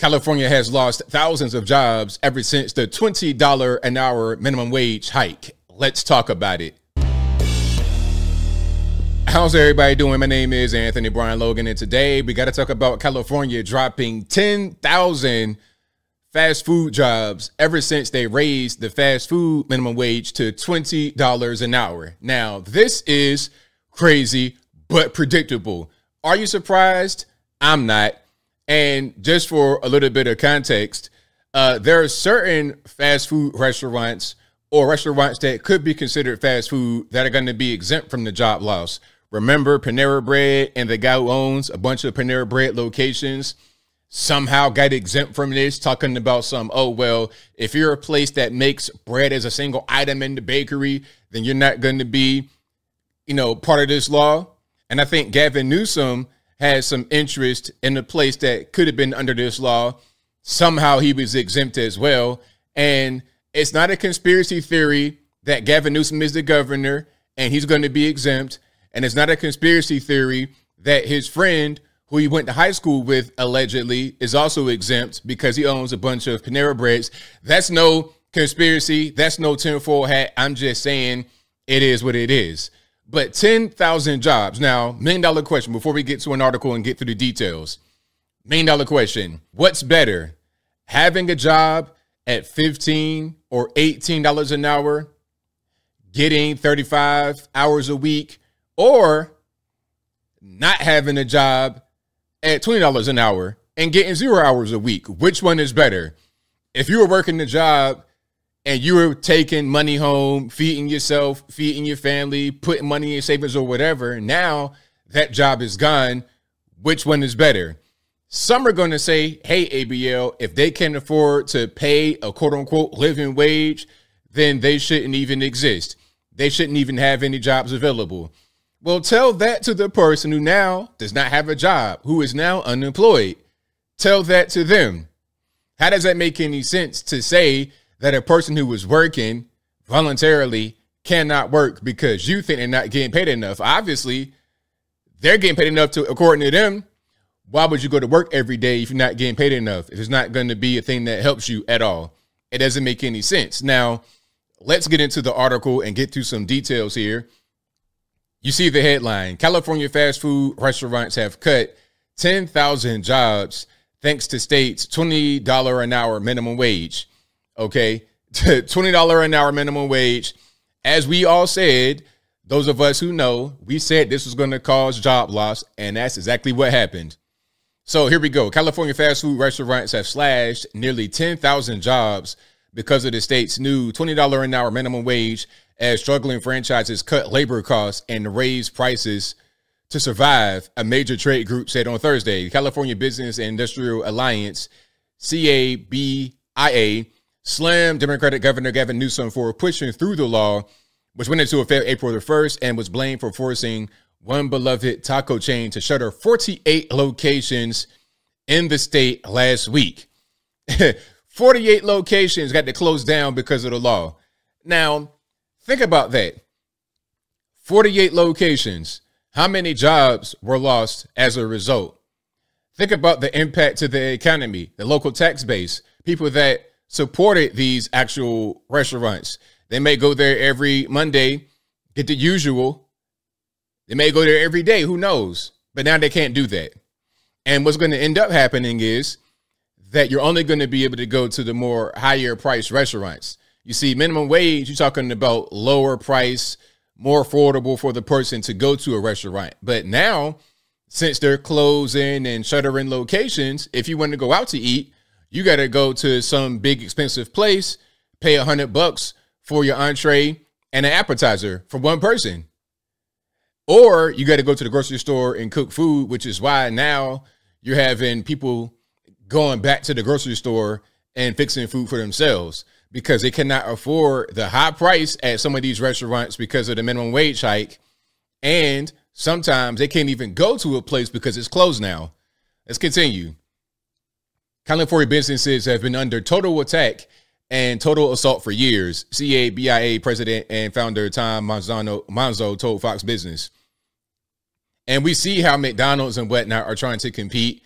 California has lost thousands of jobs ever since the $20 an hour minimum wage hike. Let's talk about it. How's everybody doing? My name is Anthony Brian Logan, and today we got to talk about California dropping 10,000 fast food jobs ever since they raised the fast food minimum wage to $20 an hour. Now, this is crazy, but predictable. Are you surprised? I'm not. And just for a little bit of context, there are certain fast food restaurants or restaurants that could be considered fast food that are going to be exempt from the job loss. Remember Panera Bread, and the guy who owns a bunch of Panera Bread locations somehow got exempt from this, talking about oh, well, if you're a place that makes bread as a single item in the bakery, then you're not going to be, part of this law. And I think Gavin Newsom has some interest in a place that could have been under this law. Somehow he was exempt as well. And it's not a conspiracy theory that Gavin Newsom is the governor and he's going to be exempt. And it's not a conspiracy theory that his friend, who he went to high school with, allegedly, is also exempt because he owns a bunch of Panera Breads. That's no conspiracy. That's no tinfoil hat. I'm just saying it is what it is. But 10,000 jobs. Now, $1 million question before we get to an article and get through the details. $1 million question. What's better? Having a job at $15 or $18 an hour, getting 35 hours a week, or not having a job at $20 an hour and getting 0 hours a week? Which one is better? If you were working the job and you were taking money home, feeding yourself, feeding your family, putting money in your savings or whatever, now that job is gone. Which one is better? Some are going to say, hey, ABL, if they can't afford to pay a quote unquote living wage, then they shouldn't even exist. They shouldn't even have any jobs available. Well, tell that to the person who now does not have a job, who is now unemployed. Tell that to them. How does that make any sense to say that a person who was working voluntarily cannot work because you think they're not getting paid enough? Obviously, they're getting paid enough to, according to them. Why would you go to work every day if you're not getting paid enough? If it's not going to be a thing that helps you at all, it doesn't make any sense. Now, let's get into the article and get through some details here. You see the headline: California fast food restaurants have cut 10,000 jobs thanks to state's $20 an hour minimum wage. Okay, $20 an hour minimum wage. As we all said, those of us who know, we said this was going to cause job loss, and that's exactly what happened. So here we go. California fast food restaurants have slashed nearly 10,000 jobs because of the state's new $20 an hour minimum wage, as struggling franchises cut labor costs and raise prices to survive, a major trade group said on Thursday. California Business and Industrial Alliance, CABIA, slammed Democratic Governor Gavin Newsom for pushing through the law, which went into effect April the 1st and was blamed for forcing one beloved taco chain to shutter 48 locations in the state last week. 48 locations got to close down because of the law. Now, think about that. 48 locations. How many jobs were lost as a result? Think about the impact to the economy, the local tax base, people that supported these actual restaurants. They may go there every Monday, get the usual. They may go there every day. Who knows? But now they can't do that. And what's going to end up happening is that you're only going to be able to go to the more higher price restaurants. You see, minimum wage, you're talking about lower price, more affordable for the person to go to a restaurant. But now, since they're closing and shuttering locations, if you want to go out to eat, you got to go to some big expensive place, pay $100 for your entree and an appetizer for one person. Or you got to go to the grocery store and cook food, which is why now you're having people going back to the grocery store and fixing food for themselves because they cannot afford the high price at some of these restaurants because of the minimum wage hike. And sometimes they can't even go to a place because it's closed now. Let's continue. California businesses have been under total attack and total assault for years, CABIA president and founder Tom Manzo told Fox Business. And we see how McDonald's and whatnot are trying to compete.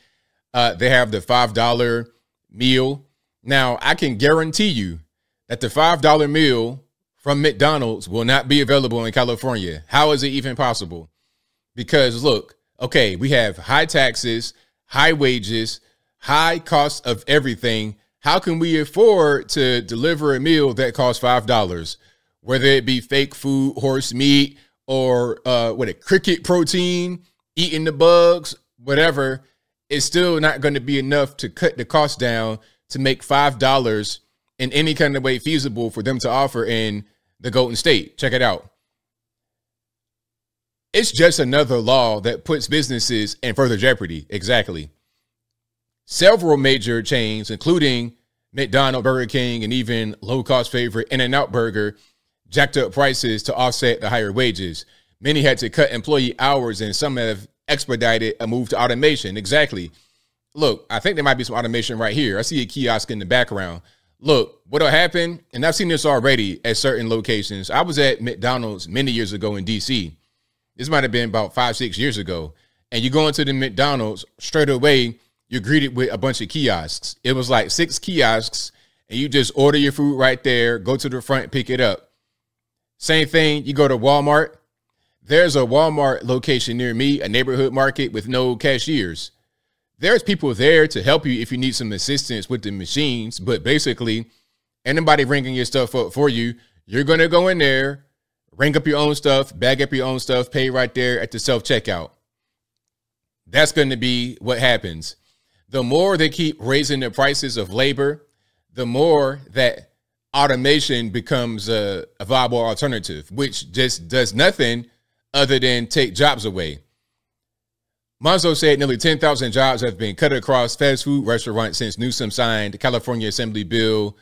They have the $5 meal. Now, I can guarantee you that the $5 meal from McDonald's will not be available in California. How is it even possible? Because look, okay, we have high taxes, high wages, high cost of everything. How can we afford to deliver a meal that costs $5? Whether it be fake food, horse meat, or cricket protein, eating the bugs, whatever, it's still not going to be enough to cut the cost down to make $5 in any kind of way feasible for them to offer in the Golden State. Check it out. It's just another law that puts businesses in further jeopardy. Exactly. Several major chains, including McDonald's, Burger King, and even low-cost favorite In-N-Out Burger, jacked up prices to offset the higher wages. Many had to cut employee hours, and some have expedited a move to automation. Exactly. Look, I think there might be some automation right here. I see a kiosk in the background. Look, what'll happen, and I've seen this already at certain locations. I was at McDonald's many years ago in DC. This might have been about 5-6 years ago. And you go into the McDonald's, straight away, you're greeted with a bunch of kiosks. It was like 6 kiosks, and you just order your food right there, go to the front, pick it up. Same thing, you go to Walmart. There's a Walmart location near me, a neighborhood market with no cashiers. There's people there to help you if you need some assistance with the machines, but basically, anybody ringing your stuff up for you, you're going to go in there, ring up your own stuff, bag up your own stuff, pay right there at the self-checkout. That's going to be what happens. The more they keep raising the prices of labor, the more that automation becomes a viable alternative, which just does nothing other than take jobs away. Monzo said nearly 10,000 jobs have been cut across fast food restaurants since Newsom signed California Assembly Bill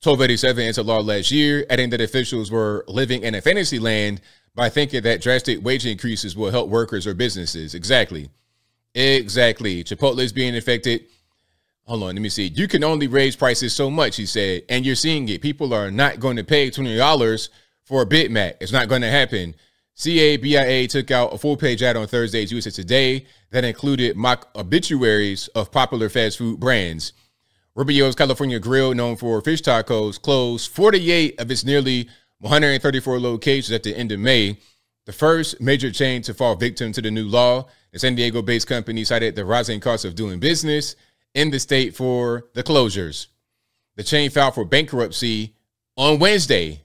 1287 into law last year, adding that officials were living in a fantasy land by thinking that drastic wage increases will help workers or businesses. Exactly. Chipotle is being affected. Hold on, let me see. You can only raise prices so much, he said, and you're seeing it. People are not going to pay $20 for a Big Mac. It's not going to happen. CABIA took out a full-page ad on Thursday's USA Today that included mock obituaries of popular fast food brands. Rubio's California Grill, known for fish tacos, closed 48 of its nearly 134 locations at the end of May, the first major chain to fall victim to the new law. The San Diego-based company cited the rising cost of doing business in the state for the closures. The chain filed for bankruptcy on Wednesday.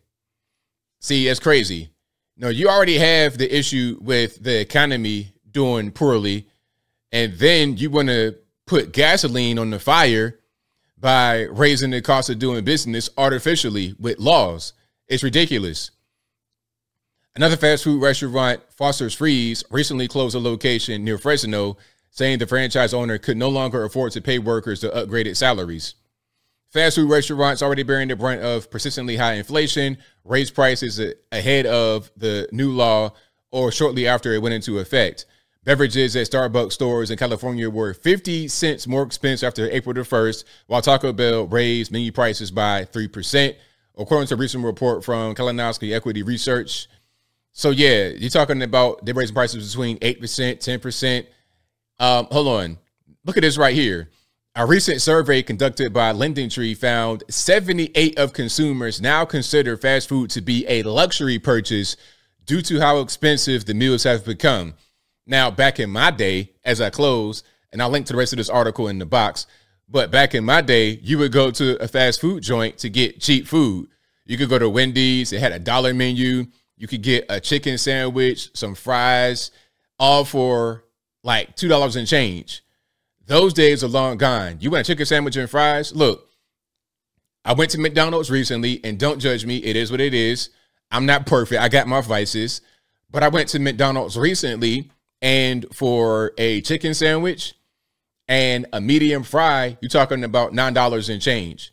See, that's crazy. No, you already have the issue with the economy doing poorly, and then you want to put gasoline on the fire by raising the cost of doing business artificially with laws. It's ridiculous. Another fast food restaurant, Foster's Freeze, recently closed a location near Fresno, saying the franchise owner could no longer afford to pay workers the upgraded salaries. Fast food restaurants already bearing the brunt of persistently high inflation, raised prices ahead of the new law or shortly after it went into effect. Beverages at Starbucks stores in California were 50 cents more expensive after April the 1st, while Taco Bell raised menu prices by 3%, according to a recent report from Kalinowski Equity Research. So, yeah, you're talking about they're raising prices between 8%, 10%. Hold on. Look at this right here. A recent survey conducted by LendingTree found 78% of consumers now consider fast food to be a luxury purchase due to how expensive the meals have become. Now, back in my day, as I close, and I'll link to the rest of this article in the box, but back in my day, you would go to a fast food joint to get cheap food. You could go to Wendy's. It had a $1 menu. You could get a chicken sandwich, some fries, all for like $2 and change. Those days are long gone. You want a chicken sandwich and fries? Look, I went to McDonald's recently, and don't judge me. It is what it is. I'm not perfect. I got my vices. But I went to McDonald's recently, and for a chicken sandwich and a medium fry, you're talking about $9 and change.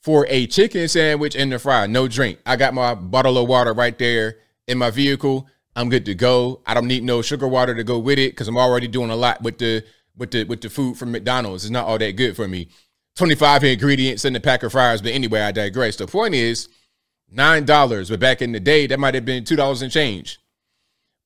For a chicken sandwich and a fry, no drink. I got my bottle of water right there in my vehicle. I'm good to go. I don't need no sugar water to go with it because I'm already doing a lot with the food from McDonald's. It's not all that good for me. 25 ingredients in the pack of fries. But anyway, I digress. The point is $9. But back in the day, that might have been $2 and change.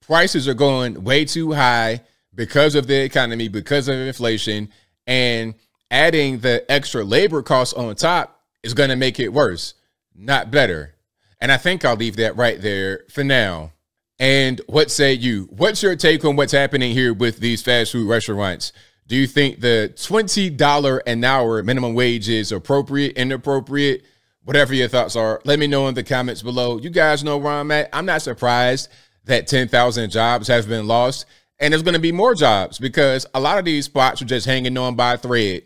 Prices are going way too high because of the economy, because of inflation. And Adding the extra labor costs on top is going to make it worse, not better. And I think I'll leave that right there for now. And what say you? What's your take on what's happening here with these fast food restaurants? Do you think the $20 an hour minimum wage is appropriate, inappropriate? Whatever your thoughts are, let me know in the comments below. You guys know where I'm at. I'm not surprised that 10,000 jobs have been lost. And there's going to be more jobs because a lot of these spots are just hanging on by a thread.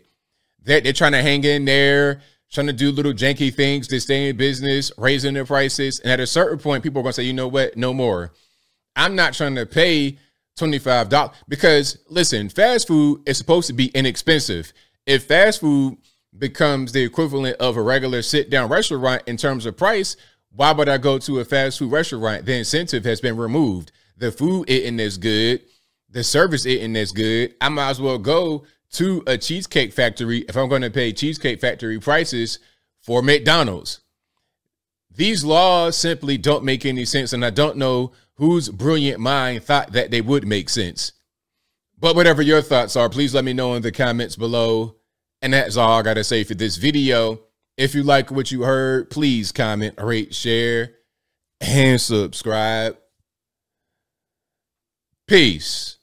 They're trying to hang in there, trying to do little janky things to stay in business, raising their prices. And at a certain point, people are going to say, you know what? No more. I'm not trying to pay $25 because, listen, fast food is supposed to be inexpensive. If fast food becomes the equivalent of a regular sit-down restaurant in terms of price, why would I go to a fast food restaurant? The incentive has been removed. The food isn't as good. The service isn't as good. I might as well go to a Cheesecake Factory if I'm going to pay Cheesecake Factory prices for McDonald's. These laws simply don't make any sense, and I don't know whose brilliant mind thought that they would make sense. But whatever your thoughts are, please let me know in the comments below. And that's all I got to say for this video. If you like what you heard, please comment, rate, share, and subscribe. Peace.